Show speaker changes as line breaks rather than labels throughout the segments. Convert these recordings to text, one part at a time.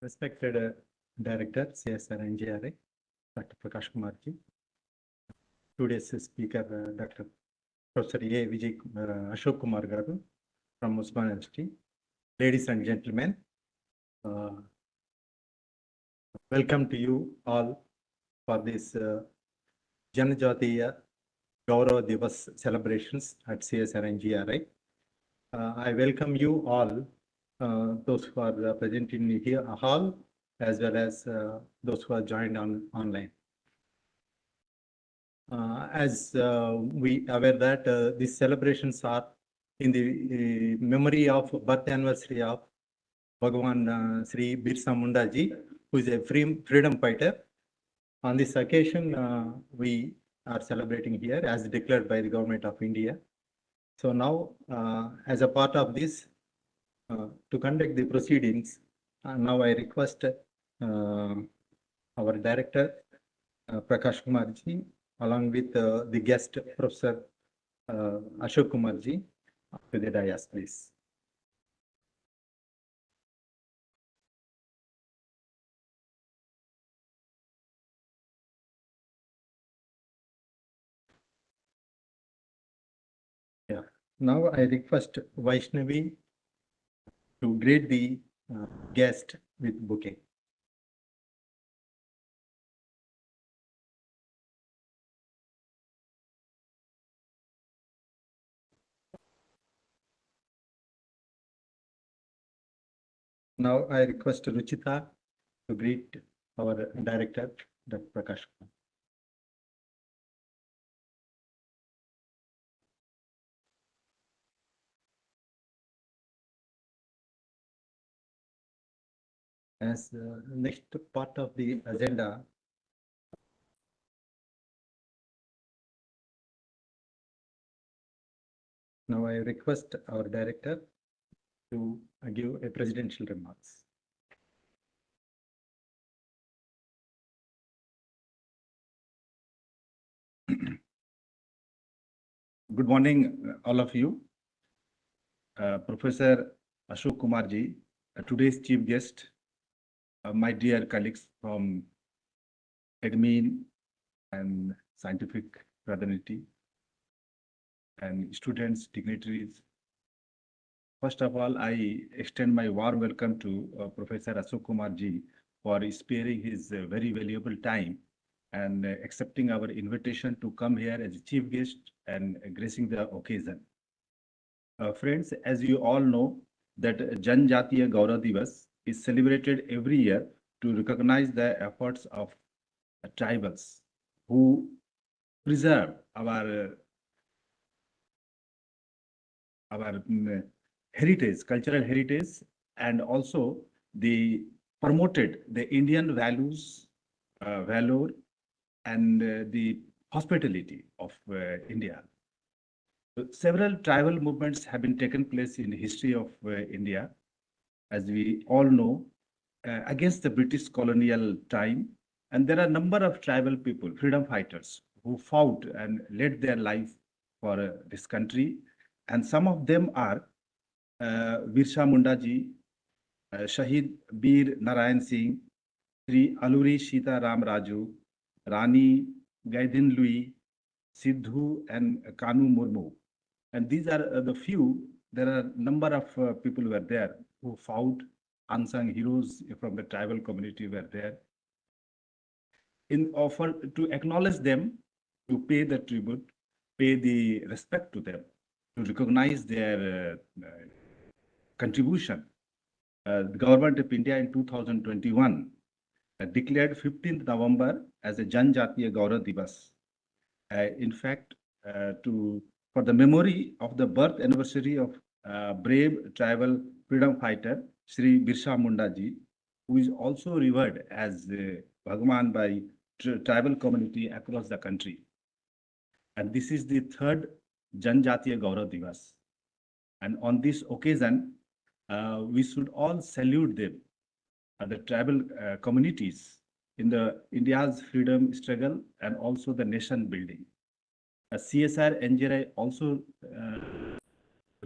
Respected Director, CSIR NGRI, Dr. Prakash Kumar ji. Today's speaker, Dr. Professor A. Vijay Ashok Kumar Garu from Usman University. Ladies and gentlemen, welcome to you all for this Janjatiya Gaurav Diwas celebrations at CSIR NGRI. I welcome you all, those who are present in here hall, as well as those who are joined online. As we aware that these celebrations are in the memory of birth anniversary of Bhagwan Sri Birsa Munda ji, who is a freedom fighter. On this occasion, we are celebrating here as declared by the Government of India. So now, as a part of this, to conduct the proceedings, now I request our director, Prakash Kumar ji, along with the guest, Professor Ashok Kumar ji, to the dais, please. Yeah. Now I request Vaishnavi to greet the guest with bouquet. Now I request Ruchita to greet our director, Dr. Prakash. As next part of the agenda, now I request our director to give a presidential remarks.
Good morning, all of you. Professor Ashok Kumar ji, today's chief guest, my dear colleagues from admin and scientific fraternity, and students, dignitaries. First of all, I extend my warm welcome to Professor Ashok Kumar ji for sparing his very valuable time and accepting our invitation to come here as a chief guest and gracing the occasion. Friends, as you all know, that Janjatiya Gaurav Diwas is celebrated every year to recognize the efforts of tribals who preserve our heritage, cultural heritage, and also they promoted the Indian values, valor, and the hospitality of India. Several tribal movements have been taken place in the history of India, as we all know, against the British colonial time. And there are a number of tribal people, freedom fighters, who fought and led their life for this country. And some of them are Birsa Munda ji, Shahid Bir Narayan Singh, Sri Aluri Sita Ram Raju, Rani Gaidin Lui, Sidhu and Kanu Murmu. And these are the few. There are a number of people who were there who fought. Unsung heroes from the tribal community were there. In offer to acknowledge them, to pay the tribute, pay the respect to them, to recognize their contribution. The government of India in 2021 declared 15th November as a Janjatiya Gaurav Diwas. In fact, for the memory of the birth anniversary of brave tribal freedom fighter Sri Birsa Munda ji, who is also revered as Bhagwan by tribal community across the country. And this is the third Janjatiya Gaurav Diwas. And on this occasion, we should all salute them, the tribal communities in the India's freedom struggle and also the nation building. CSIR NGRI also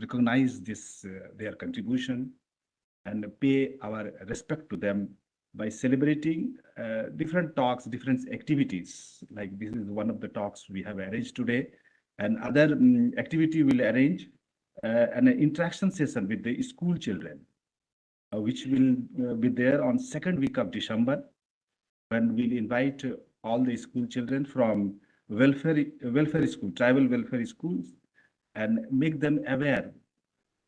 recognize this their contribution and pay our respect to them by celebrating different talks, different activities. Like this is one of the talks we have arranged today, and other activity will arrange an interaction session with the school children, which will be there on second week of December, when we'll invite all the school children from welfare school, tribal welfare schools, and make them aware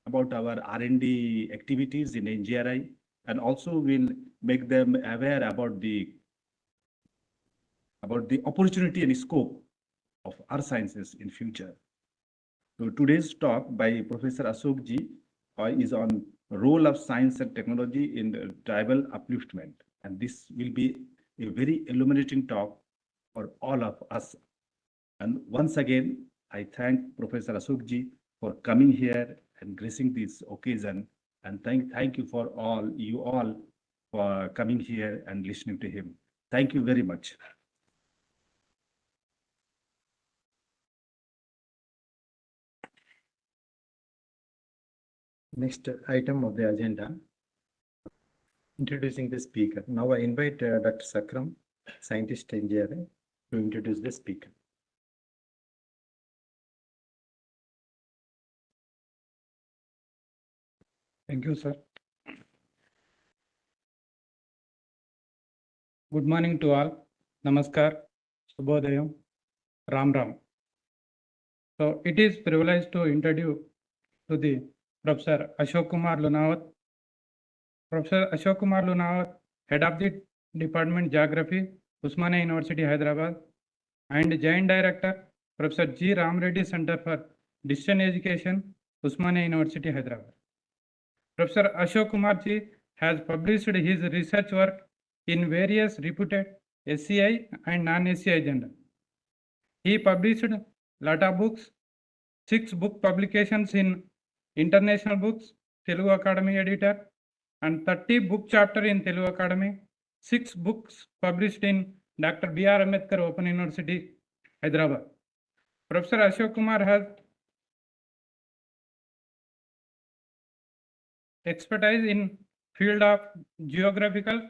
about our R&D activities in NGRI, and also will make them aware about the opportunity and scope of earth sciences in future. So today's talk by Professor Ashok Ji is on role of science and technology in tribal upliftment, and this will be a very illuminating talk for all of us. And once again, I thank Professor Ashok Ji for coming here and gracing this occasion, and thank you for you all for coming here and listening to him. Thank you very much.
Next item of the agenda, introducing the speaker. Now I invite Dr. Sakram, scientist engineer, to introduce the speaker.
Thank you, sir. Good morning to all. Namaskar, Subhodayam, Ram Ram. So it is privilege to introduce to the Professor Ashok Kumar Lunawat. Professor Ashok Kumar Lunawat, Head of the Department Geography, Usmania University, Hyderabad, and Joint Director, Professor G. Ram Reddy Center for Distance Education, Usmania University, Hyderabad. Professor Ashok Kumar Ji has published his research work in various reputed SCI and non-SCI journals. He published a lot of books, 6 book publications in International Books, Telugu Academy editor, and 30 book chapter in Telugu Academy, 6 books published in Dr. B.R. Ambedkar Open University, Hyderabad. Professor Ashok Kumar has expertise in field of geographical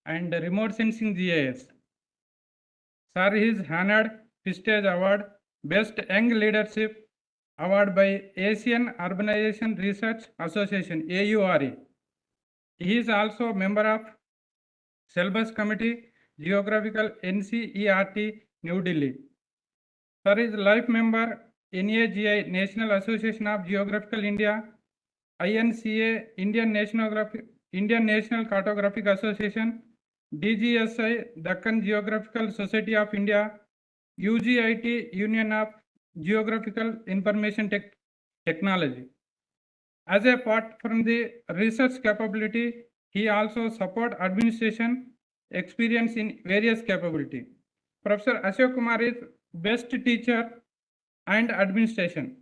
and remote sensing GIS. Sir is honored Prestige Award, Best Young Leadership Award by Asian Urbanization Research Association, AURA. He is also member of Syllabus Committee, Geographical NCERT, New Delhi. Sir is life member NAGI, National Association of Geographical India, INCA, Indian National Cartographic Association, DGSI, Deccan Geographical Society of India, UGIT, Union of Geographical Information Technology. As a part from the research capability, he also support administration experience in various capability. Professor Ashok Kumar is best teacher and administration.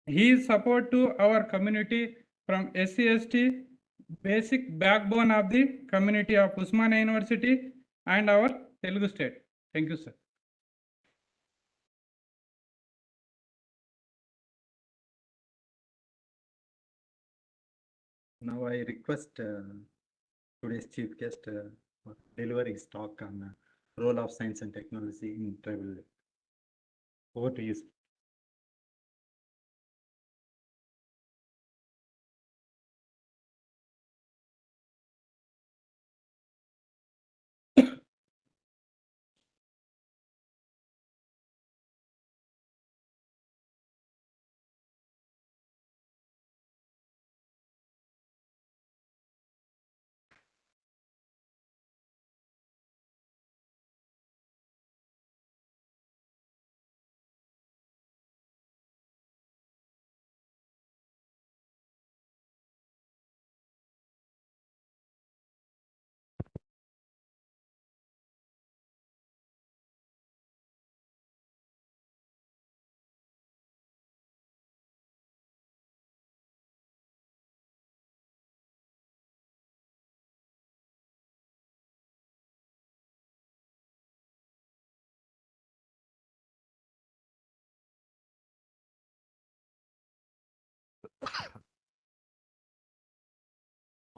He is support to our community from SC/ST, basic backbone of the community of Usmania University and our Telugu state. Thank you, sir.
Now I request today's chief guest for delivering his talk on role of science and technology in tribal. Over to you, sir.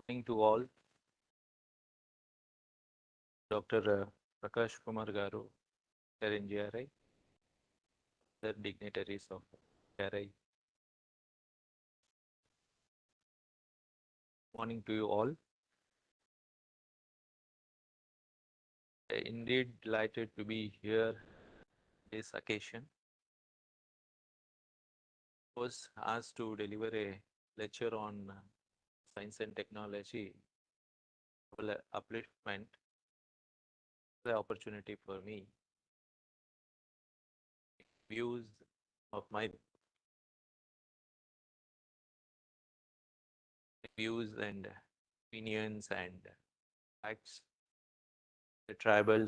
Morning to all. Dr. Prakash Kumar Garu, CSIR NGRI, the dignitaries of NGRI. Morning to you all. Indeed delighted to be here this occasion. I was asked to deliver a lecture on science and technology, upliftment, the opportunity for me, views of my views and opinions and facts, the tribal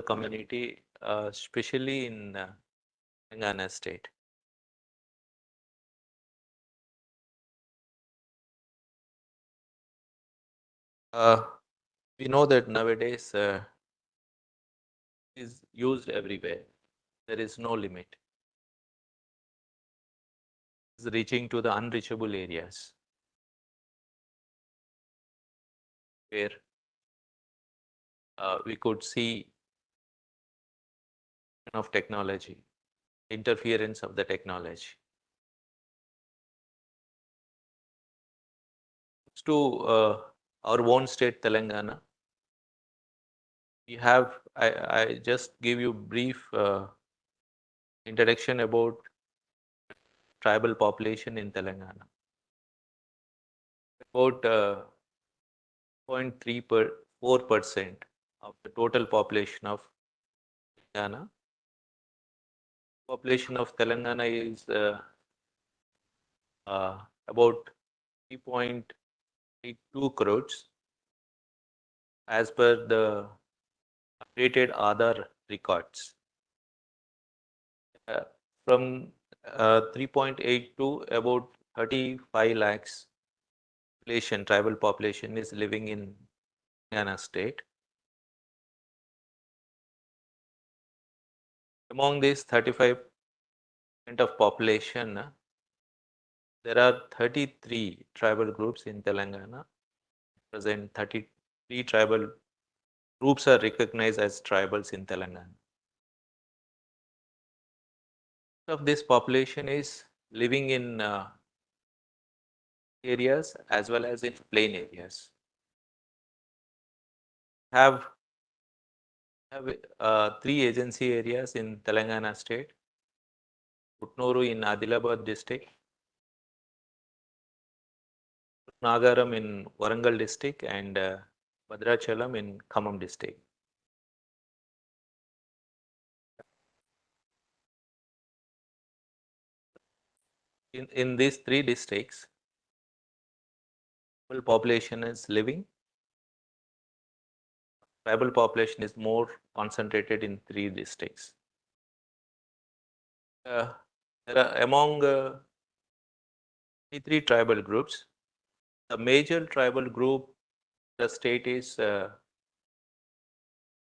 community, especially in Telangana state. We know that nowadays is used everywhere. There is no limit. It's reaching to the unreachable areas where we could see of technology, interference of the technology. To our own state, Telangana, we have, I just give you brief introduction about tribal population in Telangana. About 0.34% of the total population of Telangana. Population of Telangana is about 3.82 crores as per the updated Aadhaar records. From 3.8 to about 35 lakhs population, tribal population is living in Telangana state. Among these 35% of population, there are 33 tribal groups in Telangana. Present 33 tribal groups are recognized as tribals in Telangana. Of this population is living in areas as well as in plain areas. Have three agency areas in Telangana state. Putnooru in Adilabad district, Nagaram in Warangal district, and Bhadrachalam in Khammam district. In these three districts, tribal population is living. Tribal population is more concentrated in three districts. There are among three tribal groups. The major tribal group in the state is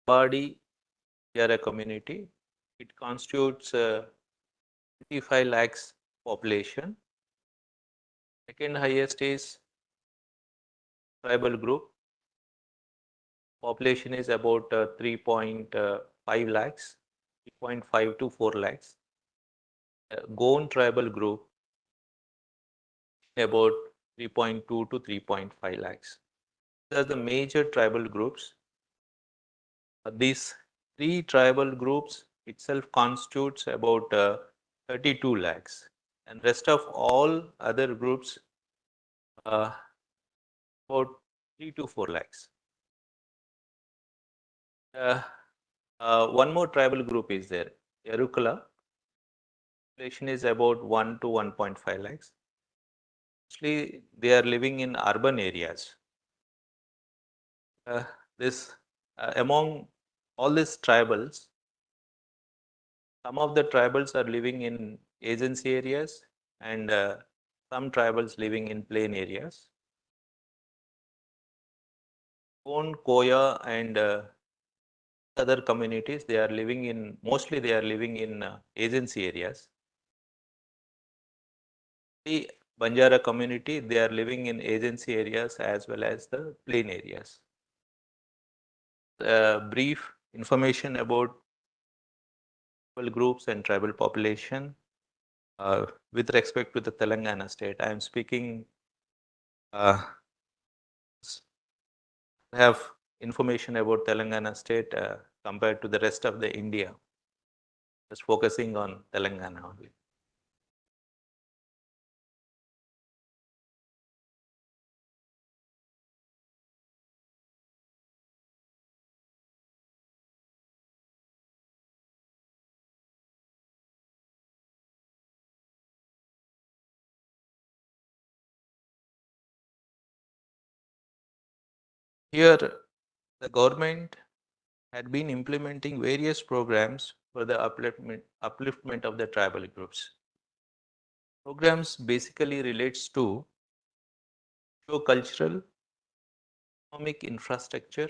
Badi Yara community. It constitutes 55 lakhs population. Second highest is tribal group. Population is about 3.5 lakhs, 3.5 to 4 lakhs. Goan tribal group about 3.2 to 3.5 lakhs. These are the major tribal groups. These three tribal groups itself constitutes about 32 lakhs, and rest of all other groups about 3 to 4 lakhs. One more tribal group is there, Yarukala. Population is about 1 to 1.5 lakhs. Mostly they are living in urban areas. Among all these tribals, some of the tribals are living in agency areas and some tribals living in plain areas. Kon, Koya and other communities, they are living in, mostly they are living in agency areas. The Banjara community, they are living in agency areas as well as the plain areas. brief information about tribal groups and tribal population with respect to the Telangana state. I am speaking, have information about Telangana state compared to the rest of the India, just focusing on Telangana only. Here, the government had been implementing various programs for the upliftment of the tribal groups. Programs basically relates to socio-cultural, economic infrastructure,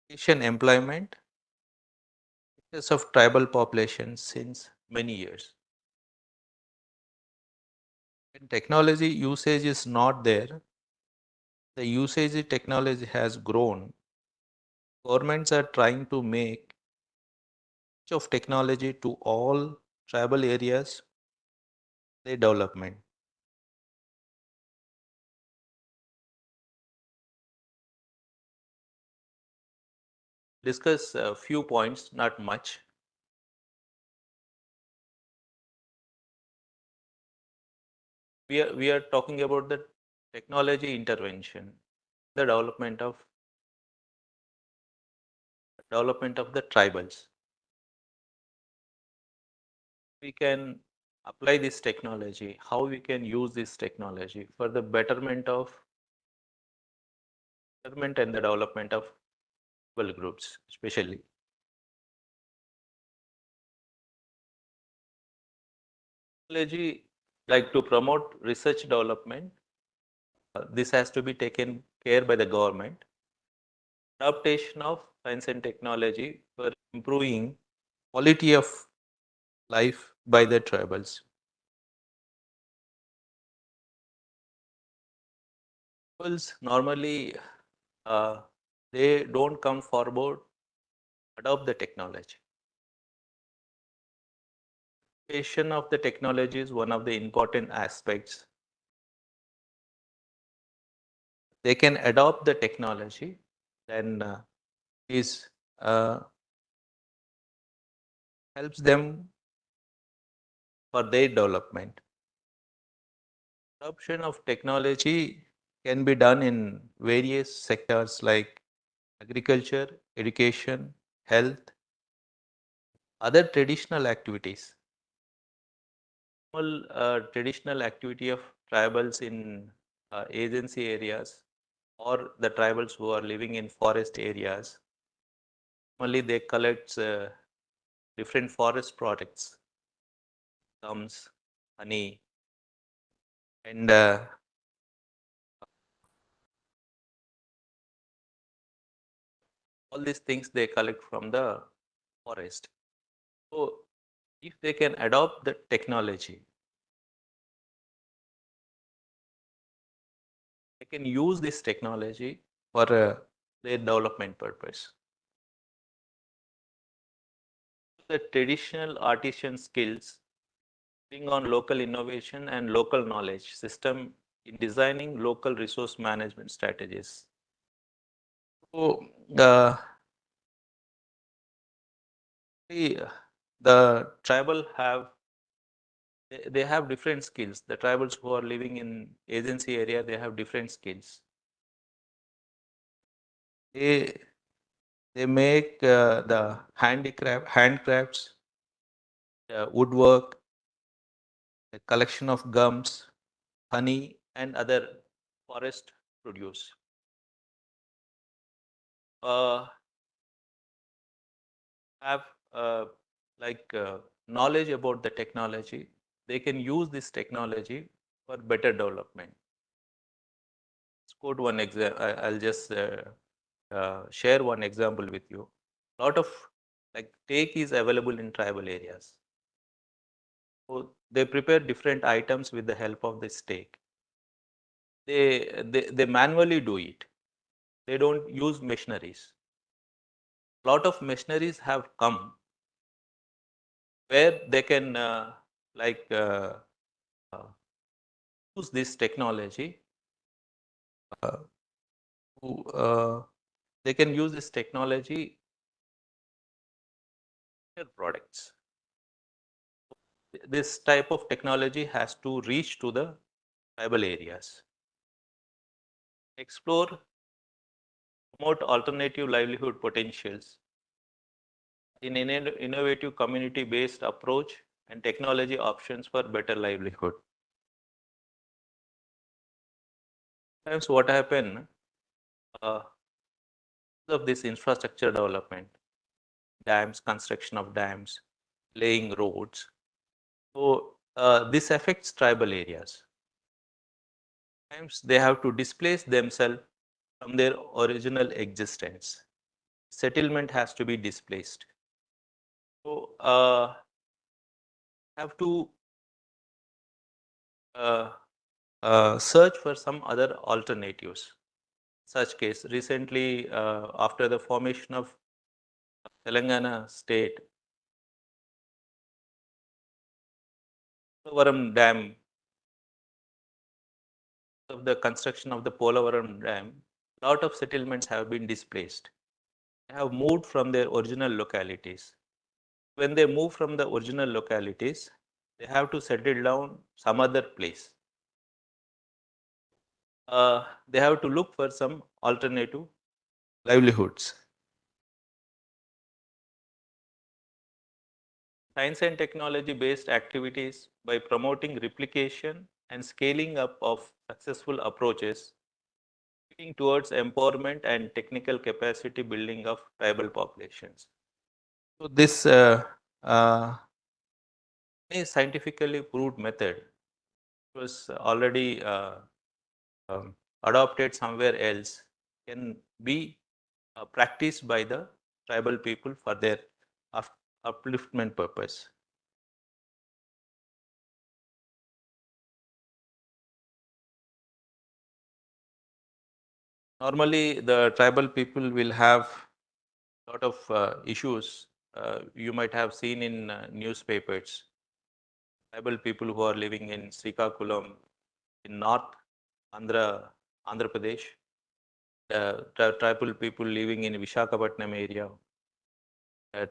education, employment of tribal populations since many years. When technology usage is not there, the usage technology has grown. Governments are trying to make use of technology to all tribal areas, their development. Discuss a few points, not much. We are talking about the technology intervention, the development of the tribals. We can apply this technology, how we can use this technology for the betterment and the development of tribal groups, especially. Technology, like to promote research development, this has to be taken care by the government. Adaptation of science and technology for improving quality of life by the tribals. Tribals normally they don't come forward, adopt the technology. Adaptation of the technology is one of the important aspects. They can adopt the technology, then is helps them for their development. Adoption of technology can be done in various sectors like agriculture, education, health, other traditional activities. Traditional activity of tribals in agency areas or the tribals who are living in forest areas. Normally they collect different forest products, gums, honey, and all these things they collect from the forest. So if they can adopt the technology, they can use this technology for their development purpose. The traditional artisan skills bring on local innovation and local knowledge system in designing local resource management strategies. So the tribal have they have different skills. The tribals who are living in agency area, they have different skills. They make the handcrafts, woodwork, the collection of gums, honey, and other forest produce. Have knowledge about the technology, they can use this technology for better development. Let's quote one example. I'll just share one example with you. A lot of teak is available in tribal areas. So they prepare different items with the help of this teak. They manually do it. They don't use machineries. lot of machineries have come where they can like use this technology. They can use this technology in their products. This type of technology has to reach to the tribal areas. Explore, promote alternative livelihood potentials in an innovative community-based approach and technology options for better livelihood. Sometimes what happen of this infrastructure development, dams, construction of dams, laying roads. So this affects tribal areas. Sometimes they have to displace themselves from their original existence. Settlement has to be displaced. So have to search for some other alternatives. Such case, recently after the formation of Telangana state, Polavaram Dam, of the construction of the Polavaram Dam, a lot of settlements have been displaced. They have moved from their original localities. When they move from the original localities, they have to settle down some other place. They have to look for some alternative livelihoods. Science and technology based activities by promoting replication and scaling up of successful approaches leading towards empowerment and technical capacity building of tribal populations. So this a scientifically proved method was already adopted somewhere else can be practiced by the tribal people for their upliftment purpose. Normally, the tribal people will have a lot of issues you might have seen in newspapers. Tribal people who are living in Srikakulam, in North Andhra Pradesh, tribal people living in Visakhapatnam area,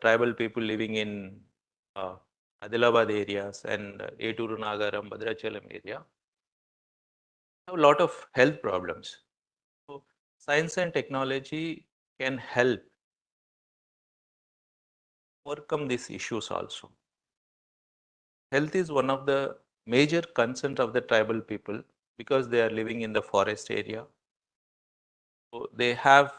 tribal people living in Adilabad areas and Eturu Nagaram, Bhadrachalam area have a lot of health problems. So science and technology can help overcome these issues also. Health is one of the major concerns of the tribal people because they are living in the forest area. So they have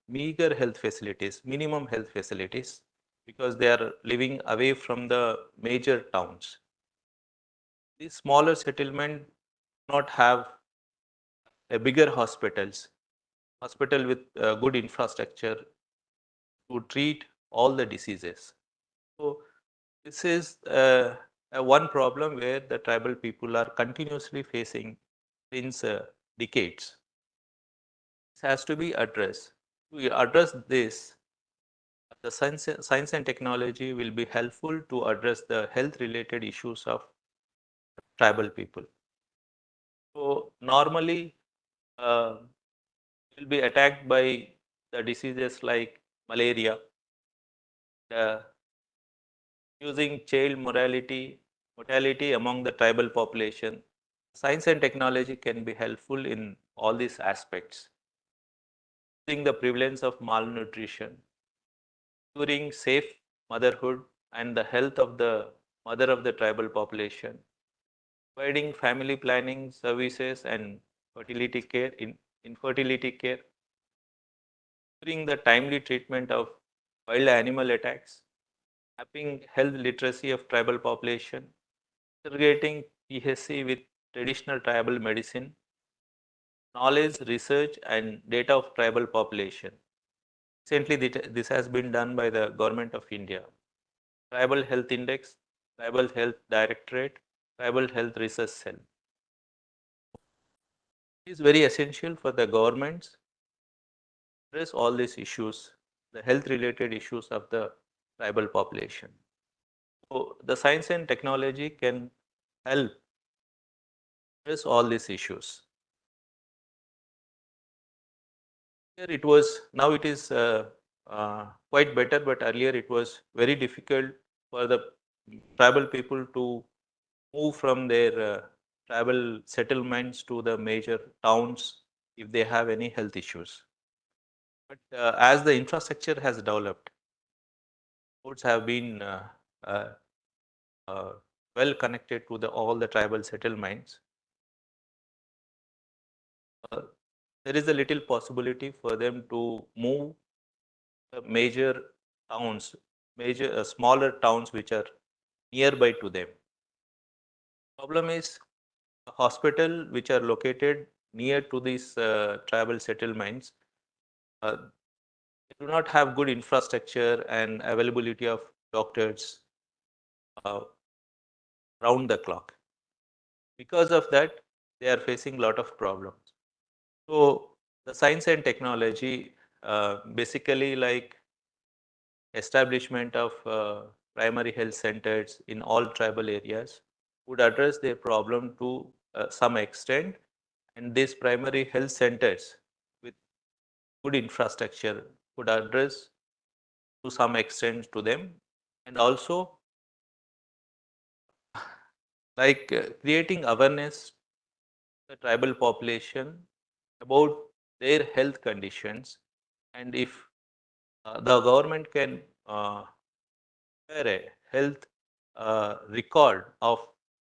meager health facilities, minimum health facilities, because they are living away from the major towns. These smaller settlements do not have a bigger hospital with good infrastructure to treat all the diseases. So this is one problem where the tribal people are continuously facing since decades. This has to be addressed. To address this, the science and technology will be helpful to address the health related issues of tribal people. So normally will be attacked by the diseases like malaria, using child mortality among the tribal population. Science and technology can be helpful in all these aspects. Reducing the prevalence of malnutrition, ensuring safe motherhood and the health of the mother of the tribal population, providing family planning services and fertility care in infertility care, ensuring the timely treatment of wild animal attacks, mapping health literacy of tribal population, integrating PHC with traditional tribal medicine, knowledge, research and data of tribal population. Recently, this has been done by the Government of India. Tribal Health Index, Tribal Health Directorate, Tribal Health Research Cell. It is very essential for the governments to address all these issues the health related issues of the tribal population. So the science and technology can help address all these issues. Here it was, now it is quite better, but earlier it was very difficult for the tribal people to move from their tribal settlements to the major towns if they have any health issues. But as the infrastructure has developed, roads have been uh, uh, well connected to all the tribal settlements. Uh, there is a little possibility for them to move major towns, major smaller towns which are nearby to them. Problem is, a hospital which are located near to these tribal settlements do not have good infrastructure and availability of doctors uh, round the clock. Because of that, they are facing a lot of problems. So the science and technology, basically like establishment of primary health centers in all tribal areas, would address their problem to some extent, and these primary health centers with good infrastructure would address to some extent to them, and also like creating awareness the tribal population about their health conditions, and if the government can prepare a health record of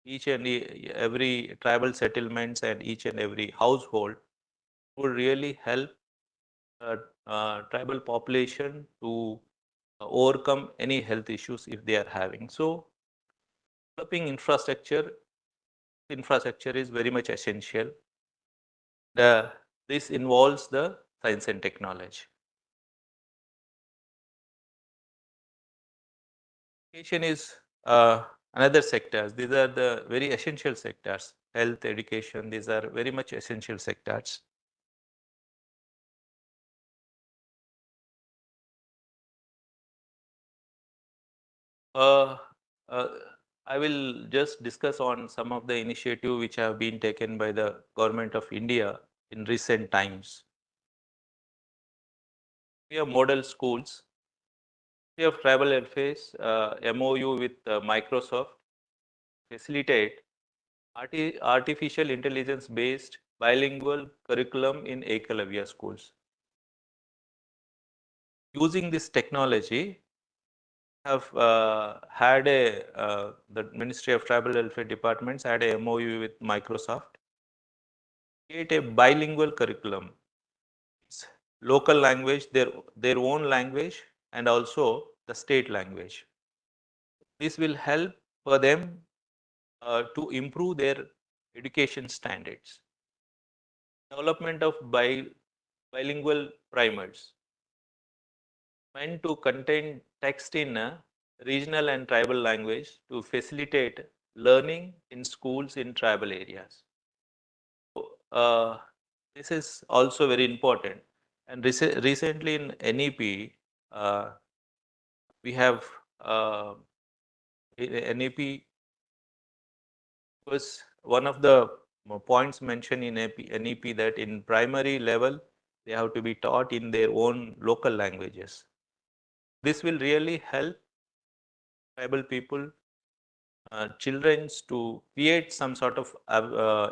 each and every tribal settlements and each and every household, would really help tribal population to overcome any health issues if they are having. So developing infrastructure is very much essential. This involves the science and technology. Education is another sectors. These are the very essential sectors. Health, education, these are very much essential sectors. Uh, uh, I will just discuss on some of the initiative which have been taken by the government of India in recent times. We have model schools. We have tribal affairs MOU with Microsoft facilitate artificial intelligence based bilingual curriculum in Ekalavya schools. Using this technology, have had the Ministry of Tribal Welfare Departments had a MOU with Microsoft, create a bilingual curriculum. It's local language, their own language, and also the state language. This will help for them to improve their education standards. Development of bilingual primers meant to contain text in a regional and tribal language to facilitate learning in schools in tribal areas. So, this is also very important. And recently in NEP, we have NEP was one of the points mentioned in NEP that in primary level, they have to be taught in their own local languages. This will really help tribal people, children to create some sort of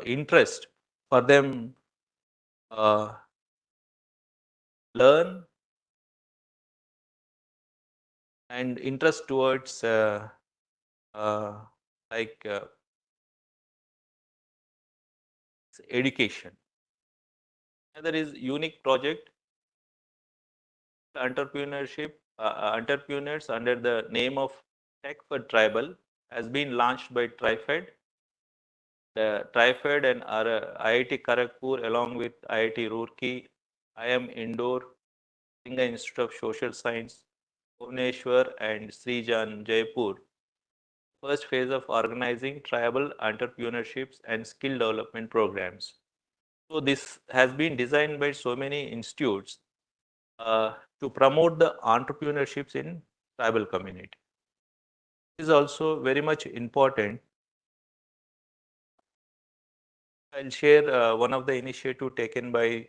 interest for them learn and interest towards uh, like education. Another is unique project entrepreneurship entrepreneurs under the name of Tech for Tribal has been launched by TriFed. The TriFed and IIT Kharagpur along with IIT Roorkee, IIM Indore, Singa Institute of Social Science, Bhubaneswar and Srijan Jaipur. First phase of organizing tribal entrepreneurships and skill development programs. So this has been designed by so many institutes to promote the entrepreneurships in tribal community. This is also very much important. I'll share one of the initiative taken by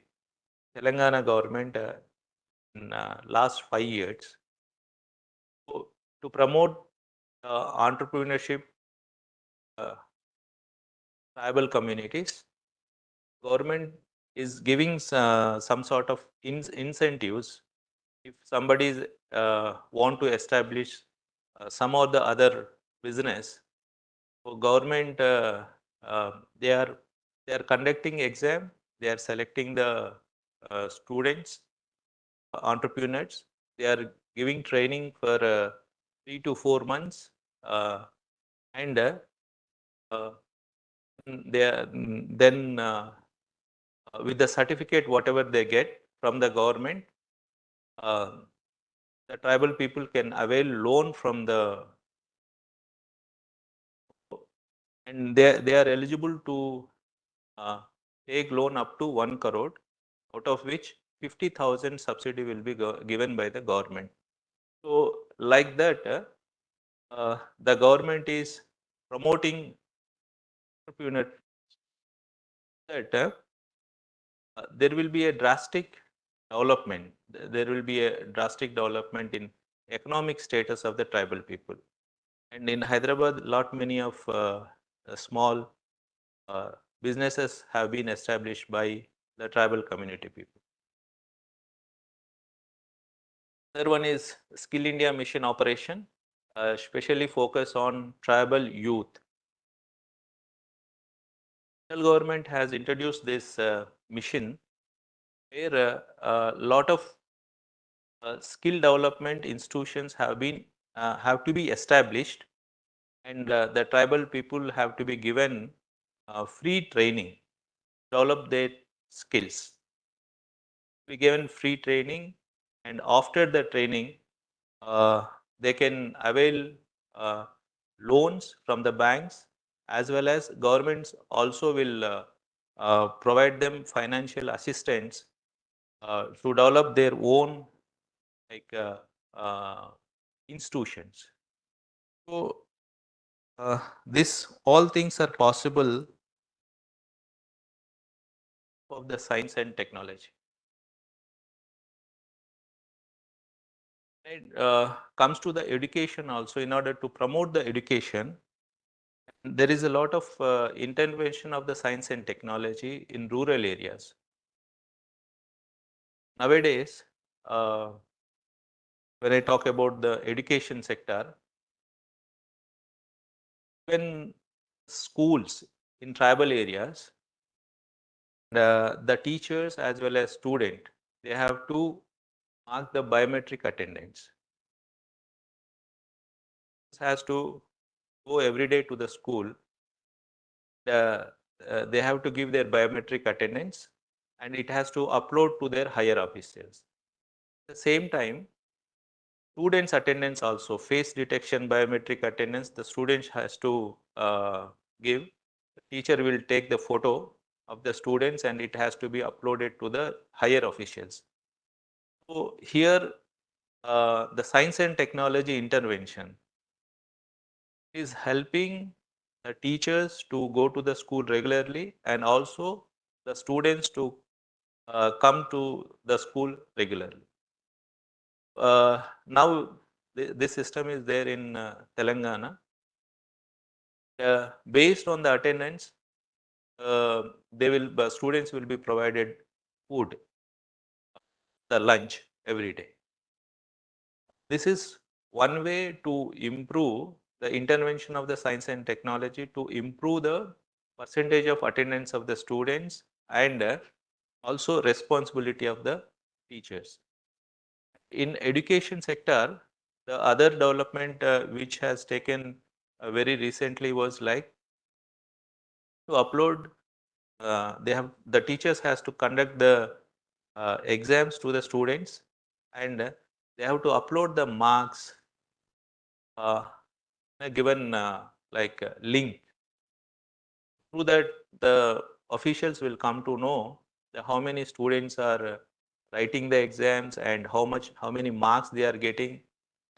Telangana government in last 5 years to promote entrepreneurship tribal communities. Government is giving some sort of incentives if somebody is, want to establish some or the other business. So government they are conducting exam, they are selecting the students, entrepreneurs. They are giving training for 3 to 4 months, and they are, then with the certificate whatever they get from the government, the tribal people can avail loan from the, and they are eligible to take loan up to 1 crore, out of which 50,000 subsidy will be given by the government. So like that, the government is promoting entrepreneur, that there will be a drastic development. There will be a drastic development in economic status of the tribal people. And in Hyderabad, lot many of small businesses have been established by the tribal community people. Another one is Skill India Mission operation, especially focus on tribal youth. Central government has introduced this mission where a lot of skill development institutions have to be established, and the tribal people have to be given free training, develop their skills. Be given free training, and after the training, they can avail loans from the banks, as well as governments also will provide them financial assistance to develop their own, like institutions. So this all things are possible of the science and technology. It comes to the education also. In order to promote the education, there is a lot of intervention of the science and technology in rural areas. Nowadays, when I talk about the education sector, when schools in tribal areas, the teachers as well as student, they have to mark the biometric attendance. This has to go every day to the school. They have to give their biometric attendance, and it has to upload to their higher officials. At the same time, students' attendance also, face detection biometric attendance, the student has to give. The teacher will take the photo of the students, and it has to be uploaded to the higher officials. So here, the science and technology intervention is helping the teachers to go to the school regularly, and also the students to come to the school regularly. Now this system is there in Telangana. Based on the attendance, students will be provided food, the lunch every day. This is one way to improve the intervention of the science and technology, to improve the percentage of attendance of the students, and also responsibility of the teachers. In education sector, the other development which has taken very recently was like to upload, the teachers has to conduct the exams to the students, and they have to upload the marks in a given link. Through that, the officials will come to know how many students are writing the exams and how many marks they are getting,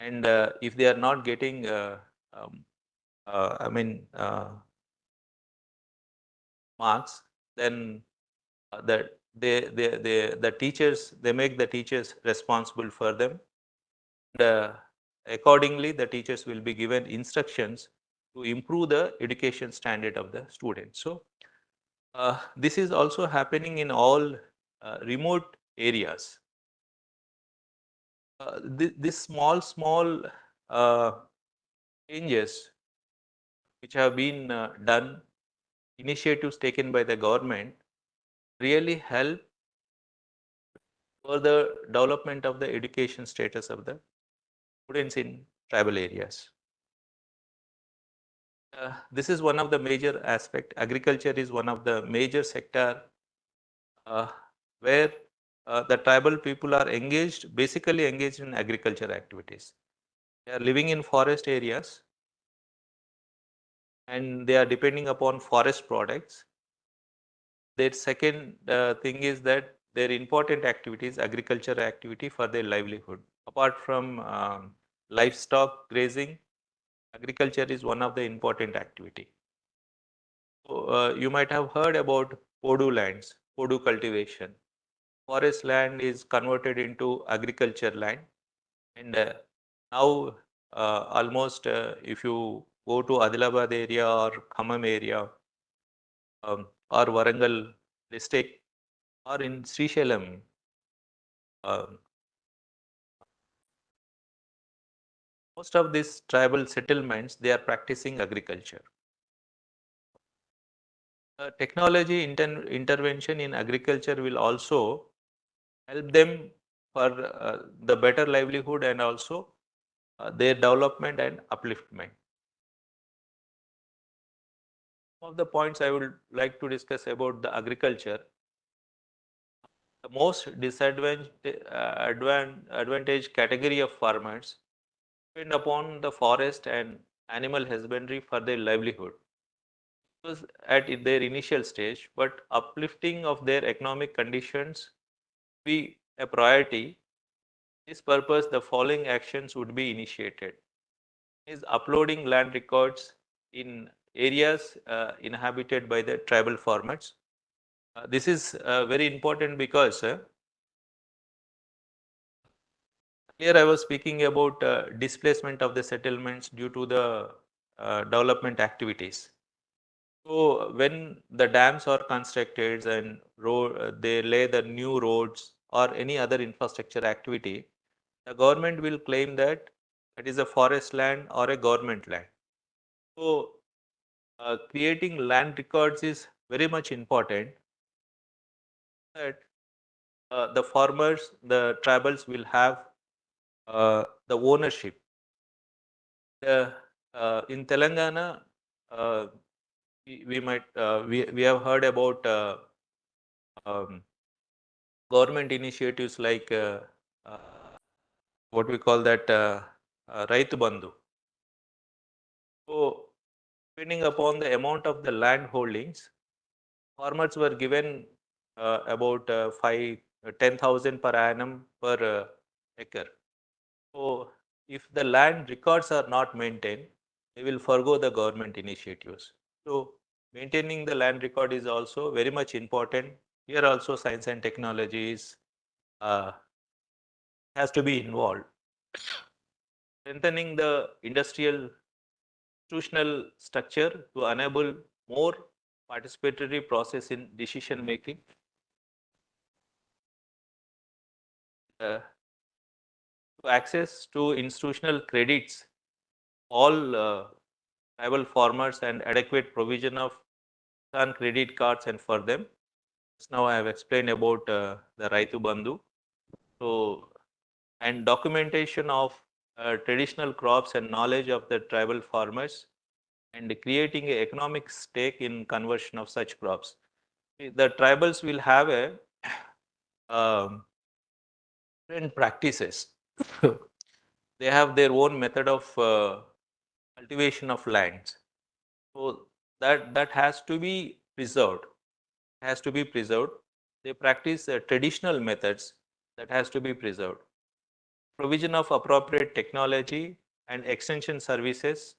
and if they are not getting, I mean, marks, then the teachers, they make the teachers responsible for them. And, accordingly, the teachers will be given instructions to improve the education standard of the students. So this is also happening in all remote areas. This small uh, changes which have been done, initiatives taken by the government, really help for the development of the education status of the students in tribal areas. This is one of the major aspect. Agriculture is one of the major sector uh, where the tribal people are engaged, basically engaged in agriculture activities. They are living in forest areas and they are depending upon forest products. Their second thing is that their important activities, agriculture activity for their livelihood. Apart from livestock grazing, agriculture is one of the important activity. So, you might have heard about Podu lands, Podu cultivation. Forest land is converted into agriculture land, and now almost if you go to Adilabad area or Khammam area or Warangal district or in Srisailam, um, most of these tribal settlements, they are practicing agriculture. Technology intervention in agriculture will also help them for the better livelihood and also their development and upliftment. Some of the points I would like to discuss about the agriculture. The most advantage category of farmers depend upon the forest and animal husbandry for their livelihood. Was at their initial stage, but uplifting of their economic conditions be a priority. This purpose, the following actions would be initiated: is uploading land records in areas inhabited by the tribal farmers. This is very important because here I was speaking about displacement of the settlements due to the development activities. So when the dams are constructed and they lay the new roads or any other infrastructure activity, the government will claim that it is a forest land or a government land. So creating land records is very much important, that the farmers, the tribals will have the ownership. In Telangana, uh, we have heard about um, government initiatives like uh, what we call that Raitu Bandhu. So depending upon the amount of the land holdings, farmers were given about 10,000 per annum per acre. So if the land records are not maintained, they will forgo the government initiatives. So maintaining the land record is also very much important. Here also science and technologies has to be involved. Strengthening the industrial institutional structure to enable more participatory process in decision making. To access to institutional credits, all tribal farmers, and adequate provision of credit cards and for them. Now I have explained about the Raitu Bandhu. So, and documentation of traditional crops and knowledge of the tribal farmers, and creating an economic stake in conversion of such crops. The tribals will have a um, different practices. They have their own method of cultivation of lands. So that has to be preserved. Has to be preserved. They practice traditional methods that has to be preserved. Provision of appropriate technology and extension services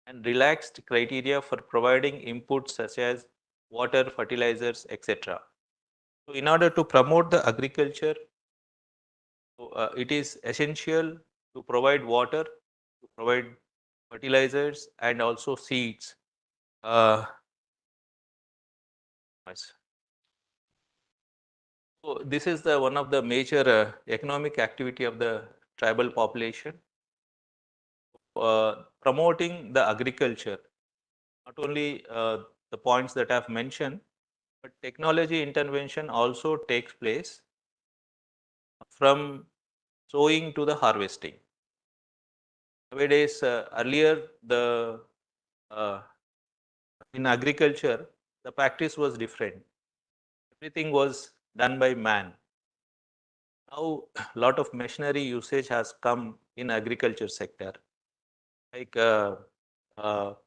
and relaxed criteria for providing inputs such as water, fertilizers, etc. So in order to promote the agriculture, it is essential to provide water, to provide fertilizers and also seeds. So this is the one of the major economic activity of the tribal population. Promoting the agriculture, not only the points that I have mentioned, but technology intervention also takes place from sowing to the harvesting. Nowadays, earlier in agriculture, the practice was different. Everything was done by man. Now, a lot of machinery usage has come in agriculture sector, like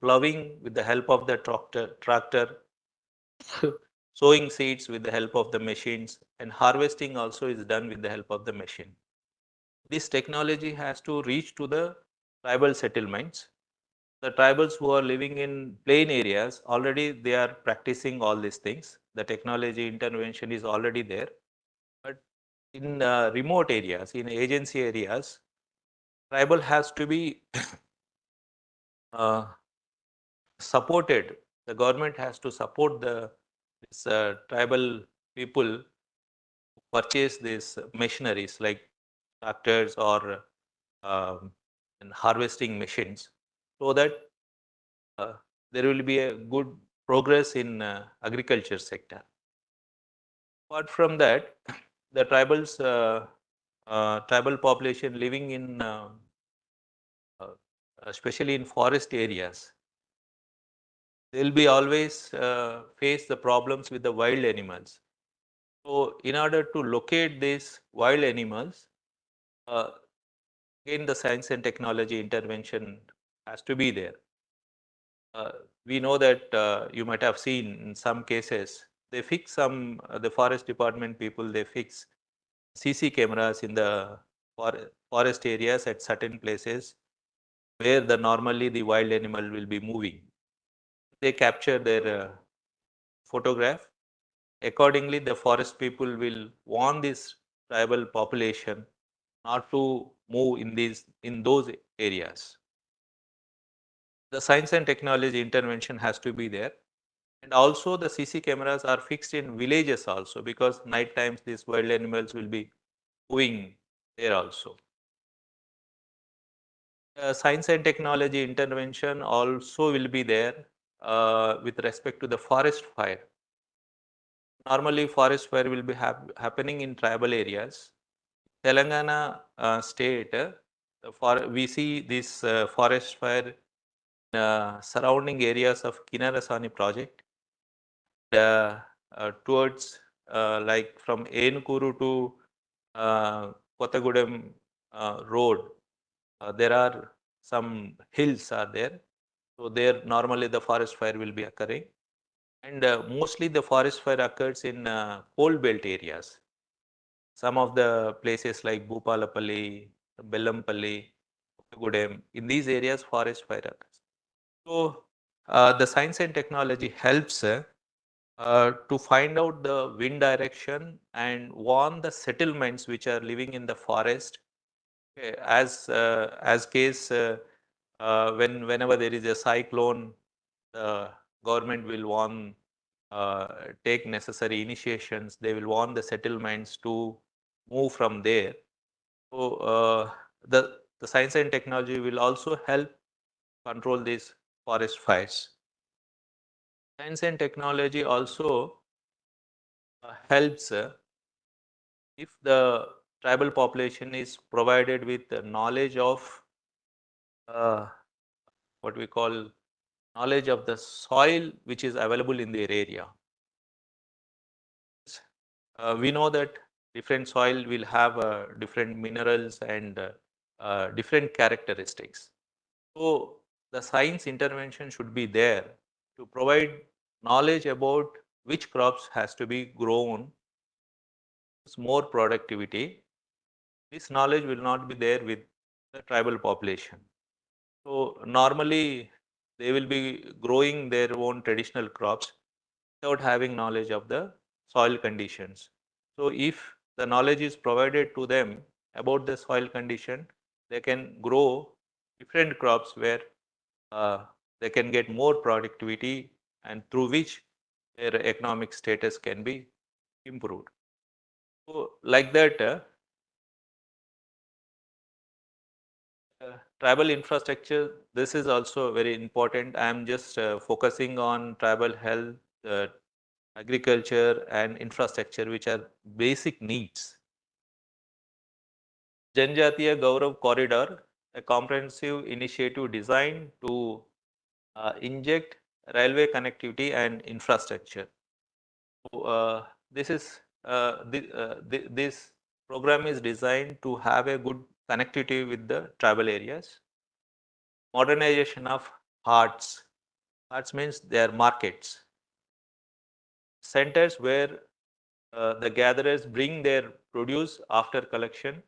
plowing with the help of the tractor, sowing seeds with the help of the machines, and harvesting also is done with the help of the machine. This technology has to reach to the tribal settlements. The tribals who are living in plain areas, already they are practicing all these things. The technology intervention is already there. But in remote areas, in agency areas, tribal has to be supported. The government has to support this tribal people purchase these machineries like tractors or and harvesting machines, so that there will be a good progress in agriculture sector. Apart from that, the tribal population living in uh, especially in forest areas, they will be always face the problems with the wild animals. So in order to locate these wild animals, uh, again the science and technology intervention has to be there. We know that you might have seen in some cases, they fix the forest department people, they fix CC cameras in the forest areas at certain places where normally the wild animal will be moving. They capture their photograph. Accordingly, the forest people will warn this tribal population not to move in those areas. The science and technology intervention has to be there. And also the CC cameras are fixed in villages also, because night times these wild animals will be moving there also. Science and technology intervention also will be there with respect to the forest fire. Normally forest fire will be happening in tribal areas. Telangana state, we see this forest fire surrounding areas of Kinarasani project. Towards like from Enukuru to Kottagudem road, there are some hills are there. So there normally the forest fire will be occurring. And mostly the forest fire occurs in coal belt areas. Some of the places like Bhupalapalli, Bellampalli, Kottagudem, in these areas forest fire occurs. So the science and technology helps to find out the wind direction and warn the settlements which are living in the forest. Okay, as case whenever there is a cyclone, the government will warn, take necessary initiations. They will warn the settlements to move from there. So the science and technology will also help control these forest fires. Science and technology also helps if the tribal population is provided with the knowledge of uh, what we call knowledge of the soil which is available in their area. We know that different soil will have different minerals and different characteristics. So the science intervention should be there to provide knowledge about which crops has to be grown more productivity, this knowledge will not be there with the tribal population. So normally they will be growing their own traditional crops without having knowledge of the soil conditions. So if the knowledge is provided to them about the soil condition, they can grow different crops where they can get more productivity and through which their economic status can be improved. So like that, tribal infrastructure, this is also very important. I am just focusing on tribal health, agriculture and infrastructure, which are basic needs. Janjatiya Gaurav Corridor, a comprehensive initiative designed to inject railway connectivity and infrastructure. So, this program is designed to have a good connectivity with the tribal areas. Modernization of hearts. Hearts means they are markets. Centers where the gatherers bring their produce after collection,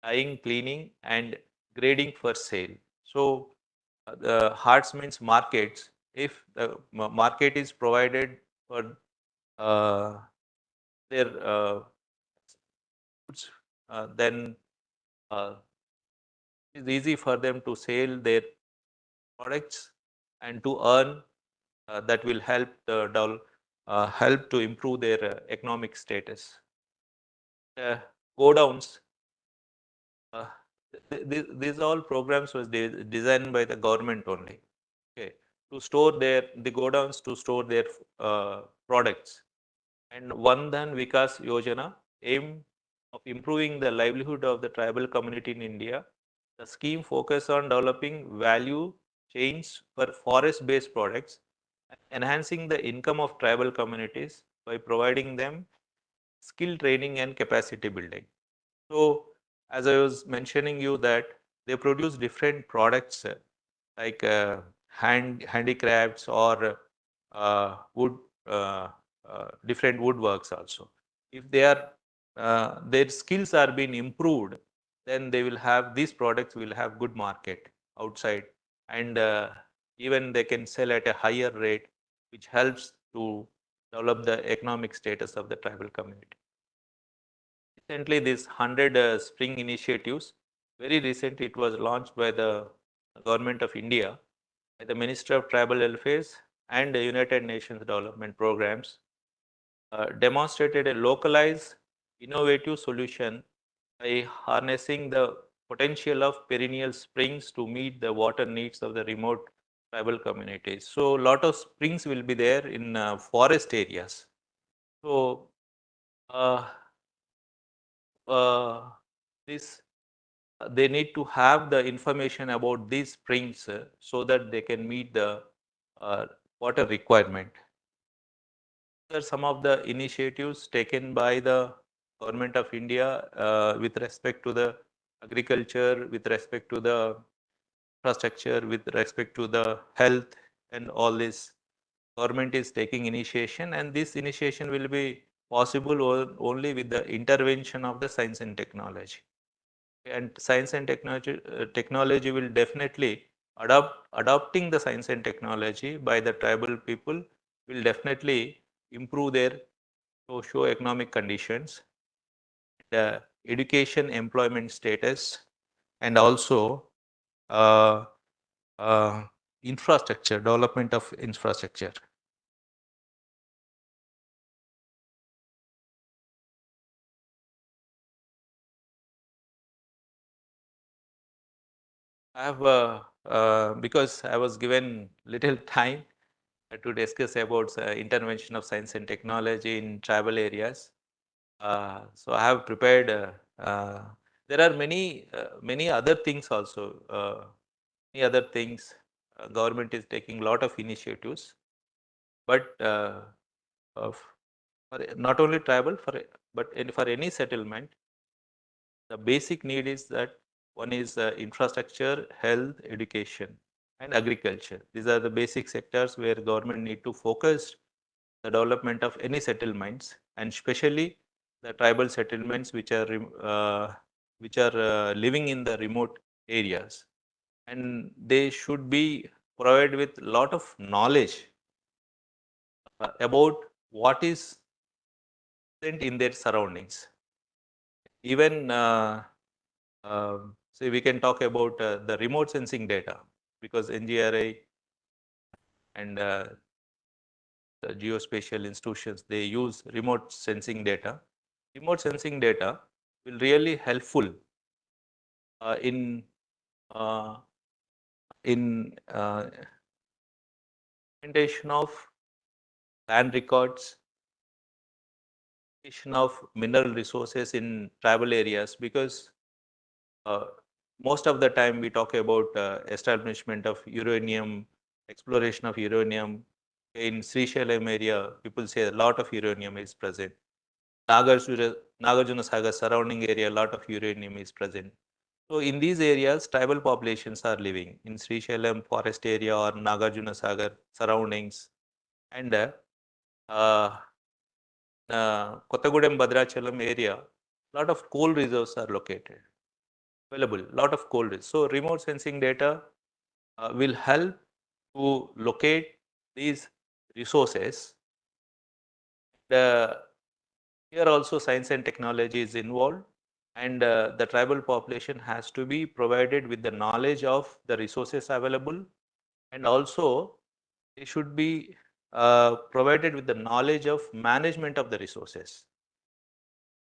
dyeing, cleaning and grading for sale. So the hearts means markets. If the market is provided for their goods, then it's easy for them to sell their products and to earn. That will help help to improve their economic status. Go downs. These all programs was designed by the government only. Okay, to store the go downs to store their products. And Vandhan Vikas Yojana aim of improving the livelihood of the tribal community in India. The scheme focus on developing value chains for forest-based products, enhancing the income of tribal communities by providing them skill training and capacity building. So, as I was mentioning you that they produce different products like handicrafts or wood, different woodworks also. If they are their skills are being improved, then they will have these products will have good market outside, and even they can sell at a higher rate, which helps to develop the economic status of the tribal community. Recently, this 100 spring initiatives, very recently it was launched by the government of India, by the Ministry of Tribal Affairs and the United Nations Development Programs, demonstrated a localized, innovative solution by harnessing the potential of perennial springs to meet the water needs of the remote tribal communities. So, a lot of springs will be there in forest areas. So, this they need to have the information about these springs so that they can meet the water requirement. These are some of the initiatives taken by the government of India with respect to the agriculture, with respect to the infrastructure, with respect to the health, and all this. Government is taking initiation, and this initiation will be possible only with the intervention of the science and technology. And science and technology will definitely adopting the science and technology by the tribal people will definitely improve their socio-economic conditions, the education employment status, and also uh, uh, infrastructure, development of infrastructure. I have because I was given little time to discuss about intervention of science and technology in tribal areas. So I have prepared. There are many other things also. Many other things. Government is taking a lot of initiatives, but for not only tribal, for any settlement, the basic need is that one is infrastructure, health, education, and agriculture. These are the basic sectors where government need to focus the development of any settlements, and especially the tribal settlements which are living in the remote areas, and they should be provided with a lot of knowledge about what is present in their surroundings. Even say we can talk about the remote sensing data, because NGRI and the geospatial institutions, they use remote sensing data. Remote sensing data will really helpful in uh, implementation of land records, of mineral resources in tribal areas, because uh, most of the time we talk about establishment of uranium, exploration of uranium. In Srisailam area, people say a lot of uranium is present. Nagarjuna Sagar surrounding area, a lot of uranium is present. So in these areas, tribal populations are living in Srisailam forest area or Nagarjuna Sagar surroundings, and Kottagudem Bhadrachalam area, lot of coal reserves are located, available, lot of coal reserves. So remote sensing data will help to locate these resources. Here also science and technology is involved, and the tribal population has to be provided with the knowledge of the resources available, and also they should be provided with the knowledge of management of the resources.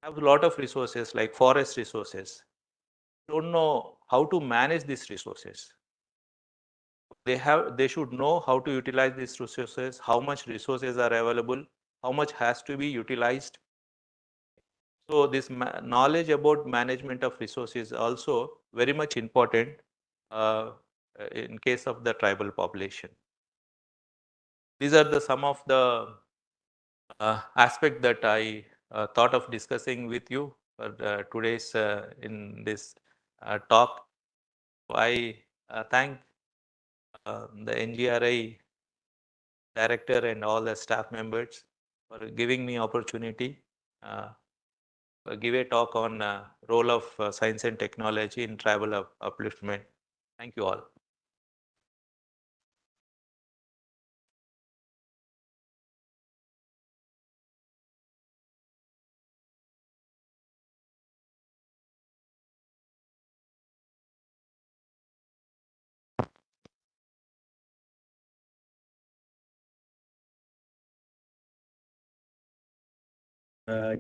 Have a lot of resources like forest resources, don't know how to manage these resources. They should know how to utilize these resources, how much resources are available, how much has to be utilized. So this knowledge about management of resources is also very much important uh, in case of the tribal population. These are the some of the aspect that I thought of discussing with you for today's in this talk. I thank the NGRI director and all the staff members for giving me opportunity give a talk on role of science and technology in tribal upliftment. Thank you all.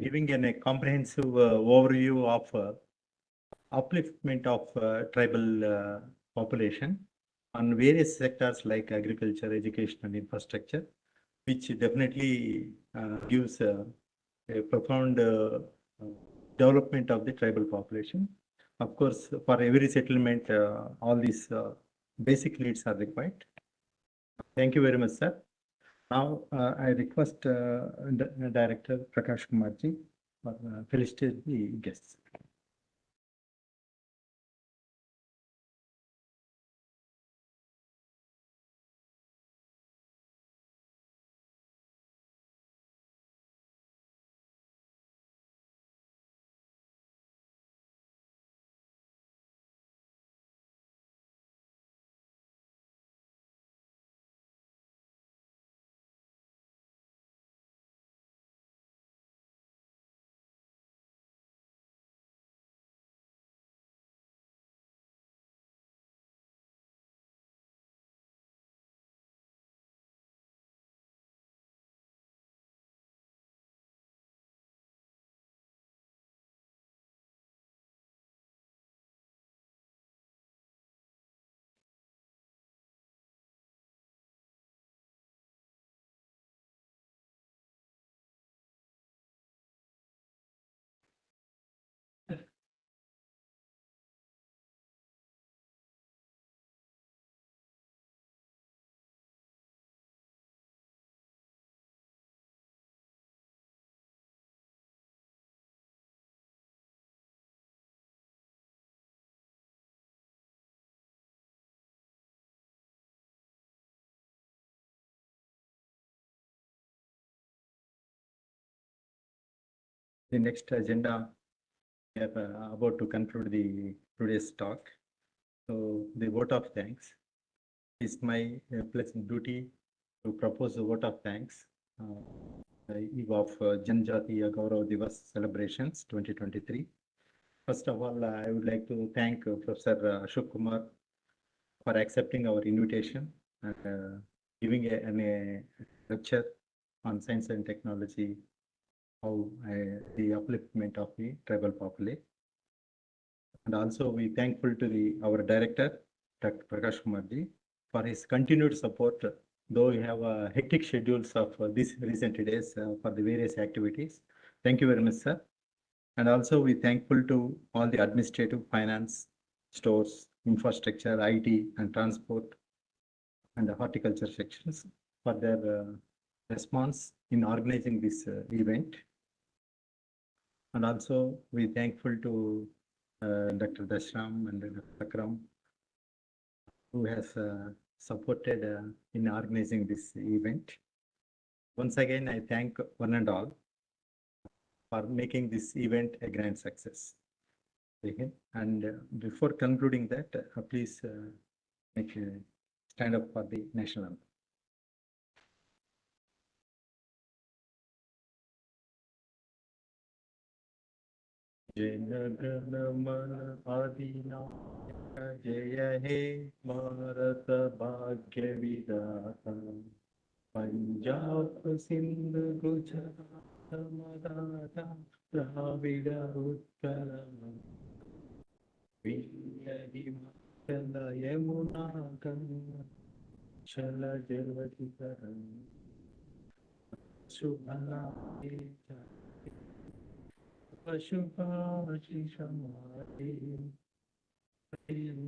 Giving a comprehensive overview of upliftment of tribal population on various sectors like agriculture, education, and infrastructure, which definitely gives a profound development of the tribal population. Of course, for every settlement, all these basic needs are required. Thank you very much, sir. Now, I request Director Prakash Kumarji for felicitate the guests. The next agenda, we are about to conclude the today's talk. So the vote of thanks. It's my pleasant duty to propose a vote of thanks eve of Janjatiya Gaurav Diwas celebrations 2023. First of all, I would like to thank Professor Ashok Kumar for accepting our invitation and giving a lecture on science and technology, how the upliftment of the tribal population. And also we thankful to our director, Dr. Prakash Kumarji, for his continued support, though we have hectic schedules of these recent days for the various activities. Thank you very much, sir. And also we thankful to all the administrative, finance, stores, infrastructure, IT and transport and the horticulture sections for their response in organizing this event. And also we thankful to Dr. Dashram and Dr. Akram, who has supported in organizing this event. Once again, I thank one and all for making this event a grand success. And before concluding that, please stand up for the national anthem. Jana Adinayaka Jaya He Bharata Bhagya Vidata Punjab Sindh Gujarat Maratha Dravida Uttara Vindhya Himachala Yamuna Ganga Chala Jalavati Karan Subhana Pashupati Shamati Jaya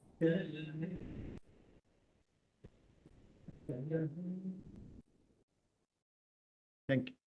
Jaya Thank you.